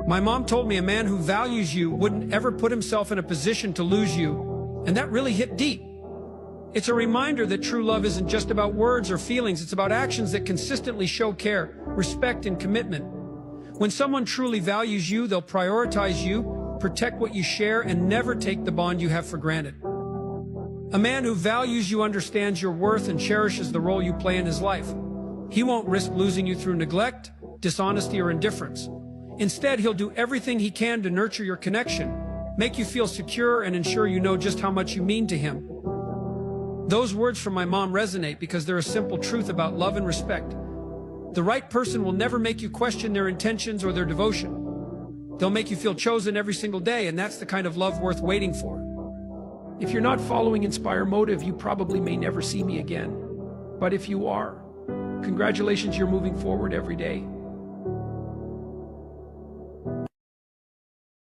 My mom told me a man who values you wouldn't ever put himself in a position to lose you, and that really hit deep. It's a reminder that true love isn't just about words or feelings, it's about actions that consistently show care, respect, and commitment. When someone truly values you, they'll prioritize you, protect what you share, and never take the bond you have for granted. A man who values you understands your worth and cherishes the role you play in his life. He won't risk losing you through neglect, dishonesty, or indifference. Instead, he'll do everything he can to nurture your connection, make you feel secure, and ensure you know just how much you mean to him. Those words from my mom resonate because they're a simple truth about love and respect. The right person will never make you question their intentions or their devotion. They'll make you feel chosen every single day, and that's the kind of love worth waiting for. If you're not following Inspire Motive, you probably may never see me again. But if you are, congratulations, you're moving forward every day.